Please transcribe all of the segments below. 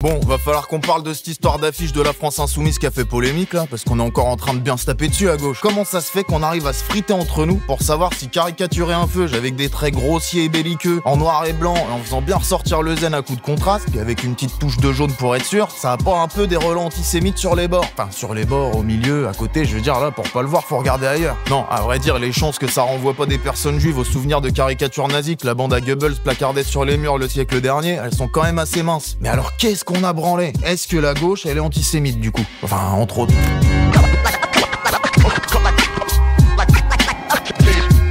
Bon, va falloir qu'on parle de cette histoire d'affiche de la France Insoumise qui a fait polémique là, parce qu'on est encore en train de bien se taper dessus à gauche. Comment ça se fait qu'on arrive à se friter entre nous pour savoir si caricaturer un feuge avec des traits grossiers et belliqueux, en noir et blanc, et en faisant bien ressortir le zen à coup de contraste, puis avec une petite touche de jaune pour être sûr, ça a pas un peu des relents antisémites sur les bords? Enfin, sur les bords, au milieu, à côté, je veux dire là, pour pas le voir, faut regarder ailleurs. Non, à vrai dire, les chances que ça renvoie pas des personnes juives aux souvenirs de caricatures nazies que la bande à Goebbels placardait sur les murs le siècle dernier, elles sont quand même assez minces. Mais alors qu'est-ce qu'on a branlé? Est-ce que la gauche, elle est antisémite du coup? Enfin, entre autres.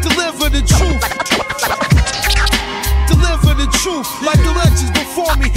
Deliver the truth. Deliver the truth like the legends before me.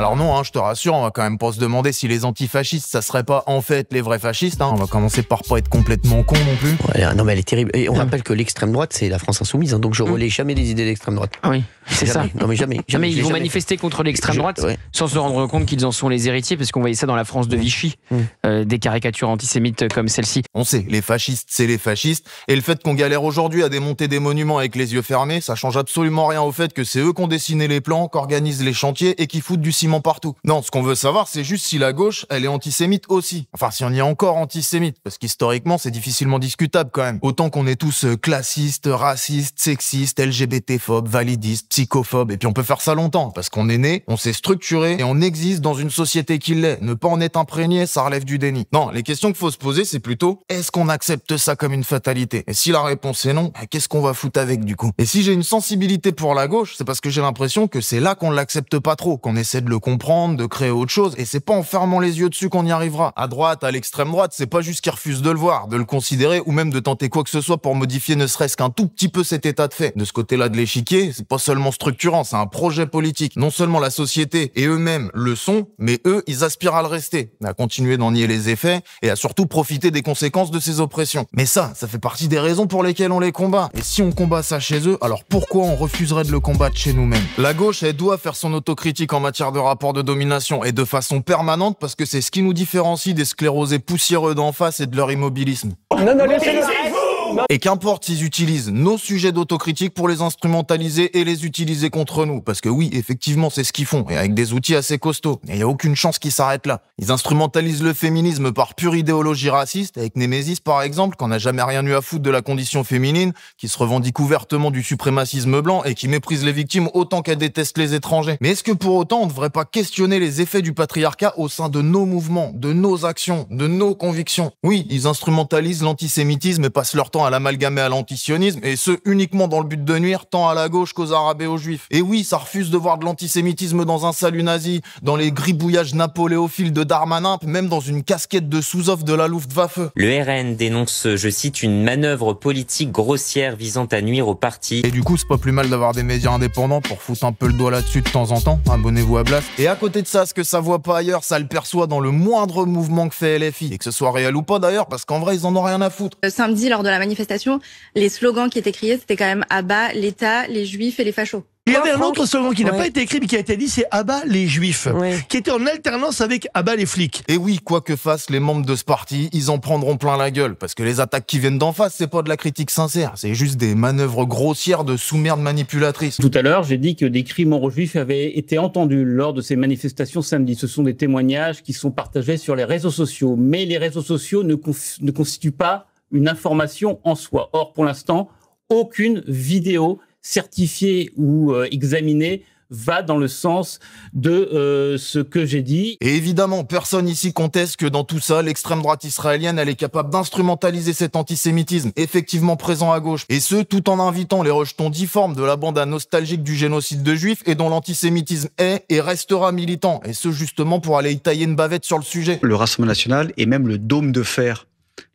Alors non, hein, je te rassure, on va quand même pas se demander si les antifascistes, ça serait pas en fait les vrais fascistes. Hein. On va commencer par pas être complètement con non plus. Ouais, non mais elle est terrible. Et on rappelle que l'extrême droite, c'est la France Insoumise, hein, donc je relaie jamais les idées d'extrême droite. Ah oui, c'est ça. Non mais jamais. Jamais ils vont jamais manifester contre l'extrême droite ouais. sans se rendre compte qu'ils en sont les héritiers, parce qu'on voyait ça dans la France de Vichy, des caricatures antisémites comme celle-ci. On sait, les fascistes, c'est les fascistes, et le fait qu'on galère aujourd'hui à démonter des monuments avec les yeux fermés, ça change absolument rien au fait que c'est eux qui ont dessiné les plans, qui organisent les chantiers et qui foutent du ciment partout. Non, ce qu'on veut savoir, c'est juste si la gauche, elle est antisémite aussi. Enfin, si on y est encore antisémite, parce qu'historiquement, c'est difficilement discutable quand même. Autant qu'on est tous classistes, racistes, sexistes, LGBT-phobes, validistes, psychophobes, et puis on peut faire ça longtemps, parce qu'on est né, on s'est structuré, et on existe dans une société qui l'est. Ne pas en être imprégné, ça relève du déni. Non, les questions qu'il faut se poser, c'est plutôt, est-ce qu'on accepte ça comme une fatalité? Et si la réponse est non, qu'est-ce qu'on va foutre avec du coup? Et si j'ai une sensibilité pour la gauche, c'est parce que j'ai l'impression que c'est là qu'on l'accepte pas trop, qu'on essaie de le comprendre, de créer autre chose, et c'est pas en fermant les yeux dessus qu'on y arrivera. À droite, à l'extrême droite, c'est pas juste qu'ils refusent de le voir, de le considérer, ou même de tenter quoi que ce soit pour modifier ne serait-ce qu'un tout petit peu cet état de fait. De ce côté-là de l'échiquier, c'est pas seulement structurant, c'est un projet politique. Non seulement la société et eux-mêmes le sont, mais eux, ils aspirent à le rester, à continuer d'en nier les effets, et à surtout profiter des conséquences de ces oppressions. Mais ça fait partie des raisons pour lesquelles on les combat. Et si on combat ça chez eux, alors pourquoi on refuserait de le combattre chez nous-mêmes? La gauche, elle doit faire son autocritique en matière de rapport de domination, et de façon permanente, parce que c'est ce qui nous différencie des sclérosés poussiéreux d'en face et de leur immobilisme. Non, laissez-le. Et qu'importe s'ils utilisent nos sujets d'autocritique pour les instrumentaliser et les utiliser contre nous. Parce que oui, effectivement, c'est ce qu'ils font, et avec des outils assez costauds. Et il n'y a aucune chance qu'ils s'arrêtent là. Ils instrumentalisent le féminisme par pure idéologie raciste, avec Némésis par exemple, qu'on n'a jamais rien eu à foutre de la condition féminine, qui se revendique ouvertement du suprémacisme blanc et qui méprise les victimes autant qu'elle déteste les étrangers. Mais est-ce que pour autant, on ne devrait pas questionner les effets du patriarcat au sein de nos mouvements, de nos actions, de nos convictions? Oui, ils instrumentalisent l'antisémitisme et passent leur temps à l'amalgamer à l'antisionisme, et ce uniquement dans le but de nuire tant à la gauche qu'aux arabes et aux juifs. Et oui, ça refuse de voir de l'antisémitisme dans un salut nazi, dans les gribouillages napoléophiles de Darmanin, même dans une casquette de sous-off de la Luftwaffe. Le RN dénonce, je cite, une manœuvre politique grossière visant à nuire au parti. Et du coup, c'est pas plus mal d'avoir des médias indépendants pour foutre un peu le doigt là-dessus de temps en temps. Abonnez-vous à Blast. Et à côté de ça, ce que ça voit pas ailleurs, ça le perçoit dans le moindre mouvement que fait LFI. Et que ce soit réel ou pas d'ailleurs, parce qu'en vrai, ils en ont rien à foutre. Samedi, lors de la manifestation, les slogans qui étaient criés, c'était quand même « à bas l'État, les Juifs et les fachos ». Il y avait un autre slogan qui n'a pas été écrit mais qui a été dit, c'est « à bas les Juifs », qui était en alternance avec « à bas les flics ». Et oui, quoi que fassent les membres de ce parti, ils en prendront plein la gueule, parce que les attaques qui viennent d'en face, c'est pas de la critique sincère, c'est juste des manœuvres grossières de sous-merde manipulatrices. Tout à l'heure, j'ai dit que des cris mort-juifs avaient été entendus lors de ces manifestations samedi. Ce sont des témoignages qui sont partagés sur les réseaux sociaux, mais les réseaux sociaux ne constituent pas une information en soi. Or, pour l'instant, aucune vidéo certifiée ou examinée va dans le sens de ce que j'ai dit. Et évidemment, personne ici conteste que dans tout ça, l'extrême droite israélienne, elle est capable d'instrumentaliser cet antisémitisme effectivement présent à gauche. Et ce, tout en invitant les rejetons difformes de la bande à nostalgique du génocide de juifs et dont l'antisémitisme est et restera militant. Et ce, justement, pour aller y tailler une bavette sur le sujet. Le Rassemblement national est même le dôme de fer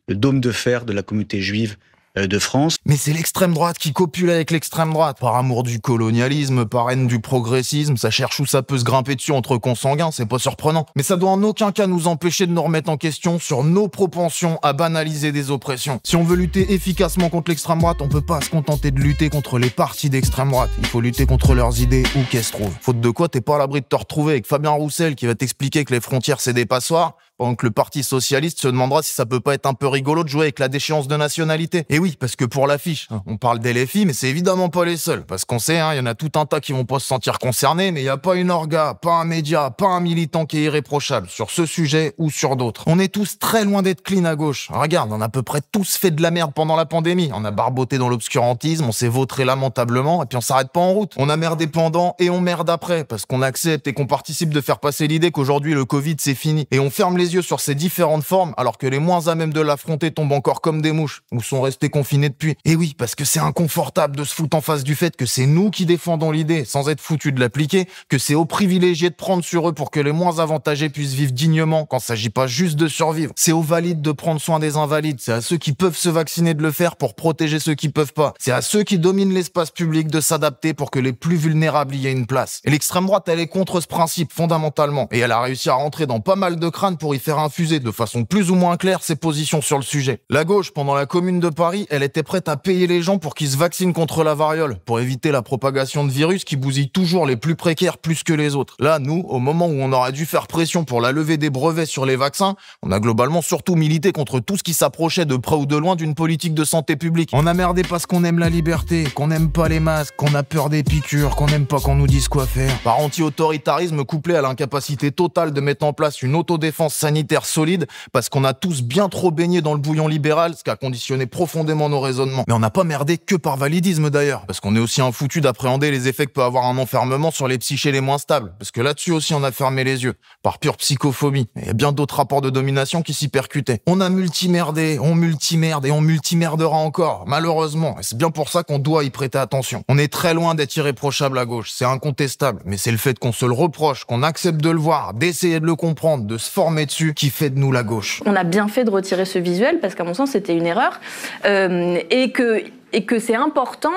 de la communauté juive de France. Mais c'est l'extrême droite qui copule avec l'extrême droite. Par amour du colonialisme, par haine du progressisme, ça cherche où ça peut se grimper dessus entre consanguins, c'est pas surprenant. Mais ça doit en aucun cas nous empêcher de nous remettre en question sur nos propensions à banaliser des oppressions. Si on veut lutter efficacement contre l'extrême droite, on peut pas se contenter de lutter contre les partis d'extrême droite. Il faut lutter contre leurs idées où qu'elles se trouvent. Faute de quoi, t'es pas à l'abri de te retrouver avec Fabien Roussel qui va t'expliquer que les frontières c'est des passoires, pendant que le Parti Socialiste se demandera si ça peut pas être un peu rigolo de jouer avec la déchéance de nationalité. Et oui, parce que pour l'affiche, on parle d'LFI, mais c'est évidemment pas les seuls, parce qu'on sait, il y en a tout un tas qui vont pas se sentir concernés, mais il y a pas une orga, pas un média, pas un militant qui est irréprochable sur ce sujet ou sur d'autres. On est tous très loin d'être clean à gauche. Regarde, on a à peu près tous fait de la merde pendant la pandémie. On a barboté dans l'obscurantisme, on s'est vautré lamentablement, et puis on s'arrête pas en route. On a merdé pendant et on merde après, parce qu'on accepte et qu'on participe de faire passer l'idée qu'aujourd'hui le Covid c'est fini. Et on ferme les yeux sur ces différentes formes, alors que les moins à même de l'affronter tombent encore comme des mouches, ou sont restés confinés depuis. Et oui, parce que c'est inconfortable de se foutre en face du fait que c'est nous qui défendons l'idée, sans être foutus de l'appliquer, que c'est aux privilégiés de prendre sur eux pour que les moins avantagés puissent vivre dignement, quand il s'agit pas juste de survivre. C'est aux valides de prendre soin des invalides, c'est à ceux qui peuvent se vacciner de le faire pour protéger ceux qui peuvent pas. C'est à ceux qui dominent l'espace public de s'adapter pour que les plus vulnérables y aient une place. Et l'extrême droite, elle est contre ce principe, fondamentalement. Et elle a réussi à rentrer dans pas mal de crânes pour y faire infuser de façon plus ou moins claire ses positions sur le sujet. La gauche, pendant la Commune de Paris, elle était prête à payer les gens pour qu'ils se vaccinent contre la variole, pour éviter la propagation de virus qui bousille toujours les plus précaires plus que les autres. Là, nous, au moment où on aurait dû faire pression pour la levée des brevets sur les vaccins, on a globalement surtout milité contre tout ce qui s'approchait de près ou de loin d'une politique de santé publique. On a merdé parce qu'on aime la liberté, qu'on n'aime pas les masques, qu'on a peur des piqûres, qu'on n'aime pas qu'on nous dise quoi faire. Par anti-autoritarisme couplé à l'incapacité totale de mettre en place une autodéfense sanitaire solide, parce qu'on a tous bien trop baigné dans le bouillon libéral, ce qui a conditionné profondément nos raisonnements. Mais on n'a pas merdé que par validisme d'ailleurs, parce qu'on est aussi un foutu d'appréhender les effets que peut avoir un enfermement sur les psychés les moins stables, parce que là-dessus aussi on a fermé les yeux, par pure psychophobie. Et il y a bien d'autres rapports de domination qui s'y percutaient. On a multimerdé, on multimerde et on multimerdera encore, malheureusement. Et c'est bien pour ça qu'on doit y prêter attention. On est très loin d'être irréprochable à gauche, c'est incontestable, mais c'est le fait qu'on se le reproche, qu'on accepte de le voir, d'essayer de le comprendre, de se former dessus, qui fait de nous la gauche. On a bien fait de retirer ce visuel, parce qu'à mon sens c'était une erreur, et que c'est important,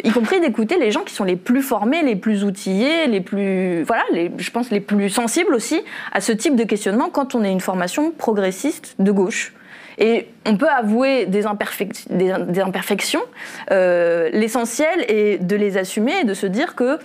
y compris d'écouter les gens qui sont les plus formés, les plus outillés, les plus, voilà, je pense les plus sensibles aussi à ce type de questionnement quand on est une formation progressiste de gauche. Et on peut avouer des imperfections. L'essentiel est de les assumer et de se dire que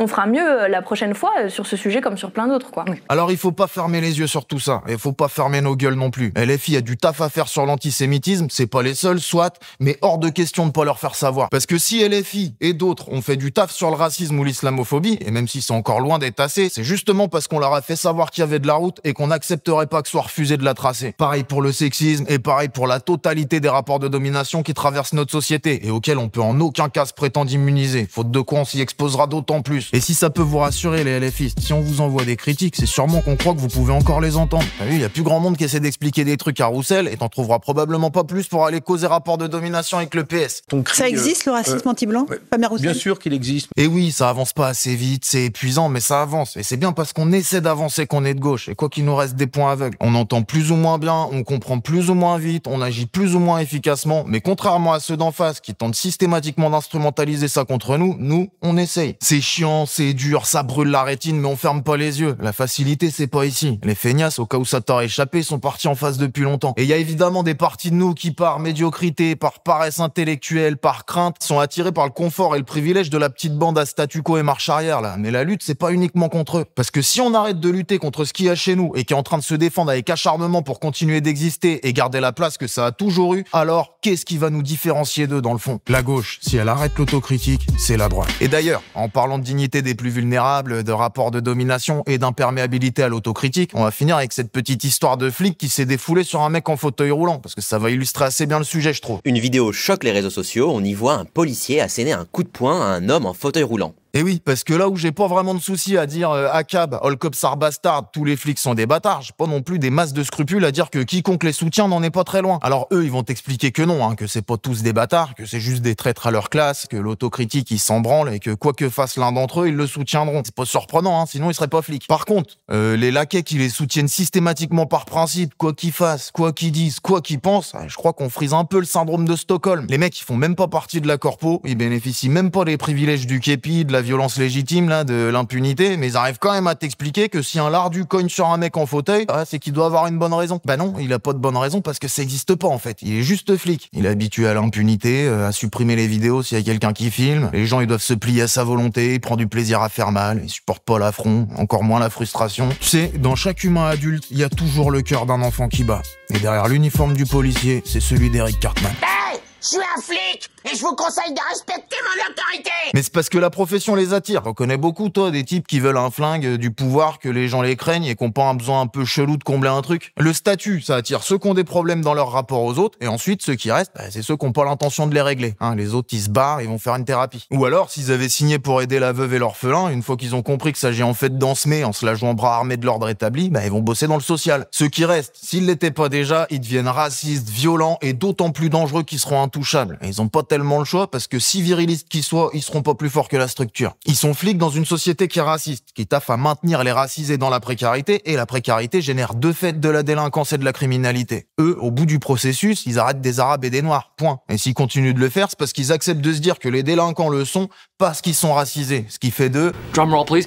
on fera mieux la prochaine fois sur ce sujet comme sur plein d'autres, quoi. Alors il faut pas fermer les yeux sur tout ça, et il faut pas fermer nos gueules non plus. LFI a du taf à faire sur l'antisémitisme, c'est pas les seuls, soit, mais hors de question de pas leur faire savoir. Parce que si LFI et d'autres ont fait du taf sur le racisme ou l'islamophobie, et même si c'est encore loin d'être assez, c'est justement parce qu'on leur a fait savoir qu'il y avait de la route et qu'on n'accepterait pas que soit refusé de la tracer. Pareil pour le sexisme, et pareil pour la totalité des rapports de domination qui traversent notre société, et auxquels on peut en aucun cas se prétendre immunisé, faute de quoi on s'y exposera d'autant plus. Et si ça peut vous rassurer les LFistes, si on vous envoie des critiques, c'est sûrement qu'on croit que vous pouvez encore les entendre. T'as vu, il y a plus grand monde qui essaie d'expliquer des trucs à Roussel, et t'en trouveras probablement pas plus pour aller causer rapport de domination avec le PS. Ça existe le racisme anti-blanc, Fabien Roussel ? Bien sûr qu'il existe. Et oui, ça avance pas assez vite, c'est épuisant, mais ça avance. Et c'est bien parce qu'on essaie d'avancer qu'on est de gauche, et quoi qu'il nous reste des points aveugles. On entend plus ou moins bien, on comprend plus ou moins vite, on agit plus ou moins efficacement, mais contrairement à ceux d'en face qui tentent systématiquement d'instrumentaliser ça contre nous, nous, on essaye. C'est chiant, c'est dur, ça brûle la rétine, mais on ferme pas les yeux. La facilité, c'est pas ici. Les feignasses, au cas où ça t'aurait échappé, sont partis en face depuis longtemps. Et il y a évidemment des parties de nous qui, par médiocrité, par paresse intellectuelle, par crainte, sont attirés par le confort et le privilège de la petite bande à statu quo et marche arrière, là. Mais la lutte, c'est pas uniquement contre eux. Parce que si on arrête de lutter contre ce qu'il y a chez nous et qui est en train de se défendre avec acharnement pour continuer d'exister et garder la place que ça a toujours eu, alors qu'est-ce qui va nous différencier d'eux dans le fond ? La gauche, si elle arrête l'autocritique, c'est la droite. Et d'ailleurs, en parlant de dignité des plus vulnérables, de rapports de domination et d'imperméabilité à l'autocritique, on va finir avec cette petite histoire de flic qui s'est défoulé sur un mec en fauteuil roulant, parce que ça va illustrer assez bien le sujet, je trouve. Une vidéo choque les réseaux sociaux, on y voit un policier asséner un coup de poing à un homme en fauteuil roulant. Et oui, parce que là où j'ai pas vraiment de soucis à dire ACAB, all cops are bastard, tous les flics sont des bâtards, j'ai pas non plus des masses de scrupules à dire que quiconque les soutient n'en est pas très loin. Alors eux, ils vont t'expliquer que non, que c'est pas tous des bâtards, que c'est juste des traîtres à leur classe, que l'autocritique ils s'en branlent et que quoi que fasse l'un d'entre eux, ils le soutiendront. C'est pas surprenant, sinon ils seraient pas flics. Par contre, les laquais qui les soutiennent systématiquement par principe, quoi qu'ils fassent, quoi qu'ils disent, quoi qu'ils pensent, je crois qu'on frise un peu le syndrome de Stockholm. Les mecs, ils font même pas partie de la corpo, ils bénéficient même pas des privilèges du képi, de la violence légitime, là, de l'impunité, mais ils arrivent quand même à t'expliquer que si un lardu cogne sur un mec en fauteuil, c'est qu'il doit avoir une bonne raison. Bah non, il a pas de bonne raison parce que ça existe pas en fait. Il est juste flic. Il est habitué à l'impunité, à supprimer les vidéos s'il y a quelqu'un qui filme. Les gens, ils doivent se plier à sa volonté, il prend du plaisir à faire mal, il supporte pas l'affront, encore moins la frustration. Tu sais, dans chaque humain adulte, il y a toujours le cœur d'un enfant qui bat. Et derrière l'uniforme du policier, c'est celui d'Eric Cartman. Hey, je suis un flic et je vous conseille de respecter mon autorité. Mais c'est parce que la profession les attire. On connaît beaucoup, toi, des types qui veulent un flingue, du pouvoir, que les gens les craignent et qui ont pas un besoin un peu chelou de combler un truc. Le statut, ça attire ceux qui ont des problèmes dans leur rapport aux autres, et ensuite, ceux qui restent, c'est ceux qui ont pas l'intention de les régler. Les autres, ils se barrent, ils vont faire une thérapie. Ou alors, s'ils avaient signé pour aider la veuve et l'orphelin, une fois qu'ils ont compris que ça s'agit en fait d'ensemer en se la jouant bras armés de l'ordre établi, ils vont bosser dans le social. Ceux qui restent, s'ils l'étaient pas déjà, ils deviennent racistes, violents et d'autant plus dangereux qu'ils seront intouchables. Et ils ont pas tellement le choix parce que si virilistes qu'ils soient, ils seront pas plus forts que la structure. Ils sont flics dans une société qui est raciste, qui taffe à maintenir les racisés dans la précarité, et la précarité génère de fait de la délinquance et de la criminalité. Eux, au bout du processus, ils arrêtent des Arabes et des Noirs, point. Et s'ils continuent de le faire, c'est parce qu'ils acceptent de se dire que les délinquants le sont parce qu'ils sont racisés, ce qui fait d'eux... Drum roll, please.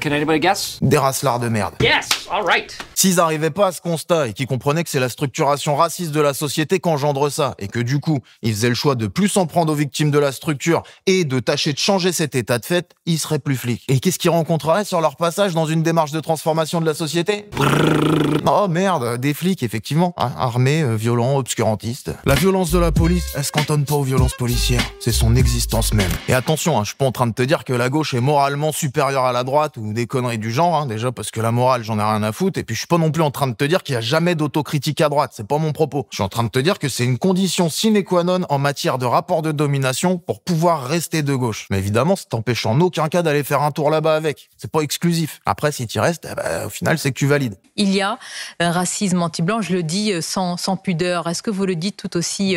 Can anybody guess? Des racelards de merde. Yes, all right. S'ils arrivaient pas à ce constat et qu'ils comprenaient que c'est la structuration raciste de la société qui engendre ça, et que du coup, ils faisaient le choix de plus s'en prendre aux victimes de la structure et de tâcher de changer cet état de fait, ils seraient plus flics. Et qu'est-ce qu'ils rencontreraient sur leur passage dans une démarche de transformation de la société? Oh merde, des flics, effectivement. Armés, violents, obscurantistes. La violence de la police, elle se cantonne pas aux violences policières. C'est son existence même. Et attention, je suis pas en train de te dire que la gauche est moralement supérieure à la droite ou des conneries du genre, déjà parce que la morale, j'en ai rien à foutre, et puis je suis pas non plus en train de te dire qu'il y a jamais d'autocritique à droite, c'est pas mon propos. Je suis en train de te dire que c'est une condition sine qua non en matière de rapport de domination pour pouvoir rester de gauche. Mais évidemment, ça t'empêche en aucun cas d'aller faire un tour là-bas avec. C'est pas exclusif. Après, si tu restes, au final, c'est que tu valides. Il y a un racisme anti-blanc, je le dis sans pudeur. Est-ce que vous le dites tout aussi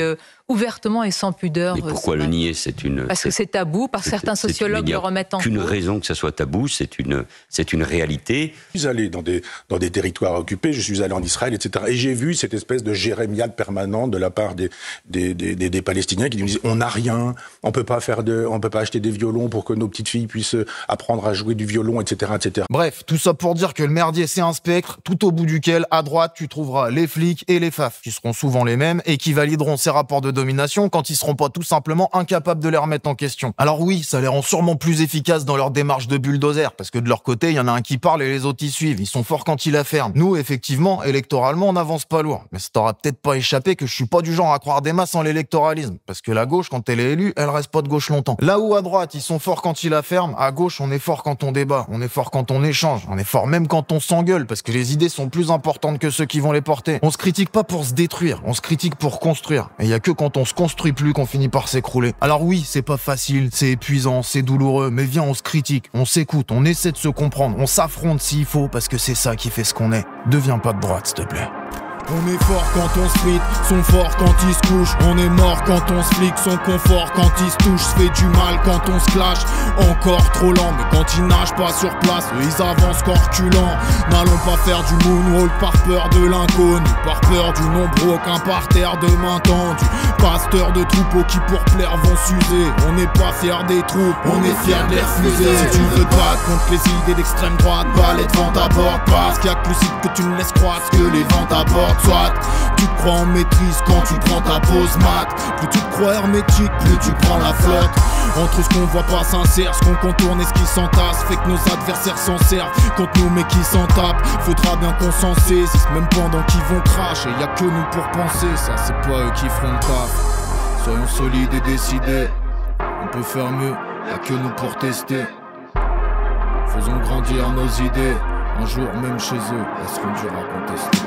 ouvertement et sans pudeur? Mais pourquoi le nier? Parce que c'est tabou, parce que certains sociologues le remettent en cause. Il n'y a aucune raison que ça soit tabou, c'est une réalité. Je suis allé dans des territoires occupés, je suis allé en Israël, etc. Et j'ai vu cette espèce de jérémiade permanente de la part des Palestiniens qui nous disent on n'a rien, on peut pas acheter des violons pour que nos petites filles puissent apprendre à jouer du violon, etc., etc. Bref, tout ça pour dire que le merdier c'est un spectre, tout au bout duquel, à droite, tu trouveras les flics et les faf, qui seront souvent les mêmes et qui valideront ces rapports de domination quand ils seront pas tout simplement incapables de les remettre en question. Alors oui, ça les rend sûrement plus efficaces dans leur démarche de bulldozer, parce que de leur côté, il y en a un qui parle et les autres y suivent. Ils sont forts quand ils la ferment. Nous, effectivement, électoralement, on n'avance pas lourd. Mais ça t'aura peut-être pas échappé que je suis pas du genre à croire des masses en l'électoralisme, parce que la gauche, quand elle est élue, elle reste pas de gauche longtemps. Là où à droite, ils sont forts quand ils la ferment, à gauche, on est fort quand on débat, on est fort quand on échange, on est fort même quand on s'engueule, parce que les idées sont plus importantes que ceux qui vont les porter. On se critique pas pour se détruire, on se critique pour construire. Et il y a que quand on se construit plus qu'on finit par s'écrouler. Alors oui, c'est pas facile, c'est épuisant, c'est douloureux, mais viens, on se critique, on s'écoute, on essaie de se comprendre, on s'affronte s'il faut, parce que c'est ça qui fait ce qu'on est. Deviens pas de droite, s'il te plaît. On est fort quand on split, sont forts quand ils se couchent. On est mort quand on se flique, son confort quand ils se touchent. Se fait du mal quand on se clash, encore trop lent. Mais quand ils nagent pas sur place, eux ils avancent corculents. N'allons pas faire du moonwalk par peur de l'inconnu, par peur du nombre aucun par terre de main tendue. Pasteur de troupeaux qui pour plaire vont s'user. On n'est pas fiers des troupes, on est fiers de les refuser. Si tu veux te battre contre les idées d'extrême droite, balai devant ta porte. Parce qu'il y a que lucide que tu ne laisses croître que les vents t'apportent. Soit tu te crois en maîtrise quand tu prends ta pause mat. Plus tu te crois hermétique, plus tu prends la flotte. Entre ce qu'on voit pas sincère, ce qu'on contourne et ce qui s'entasse, fait que nos adversaires s'en servent contre nous mais qui s'en tapent. Faudra bien qu'on s'en saisisse, même pendant qu'ils vont cracher. Y'a que nous pour penser, ça c'est pas eux qui feront le taf. Soyons solides et décidés, on peut faire mieux, y'a que nous pour tester. Faisons grandir nos idées, un jour même chez eux, elles seront dures à contester.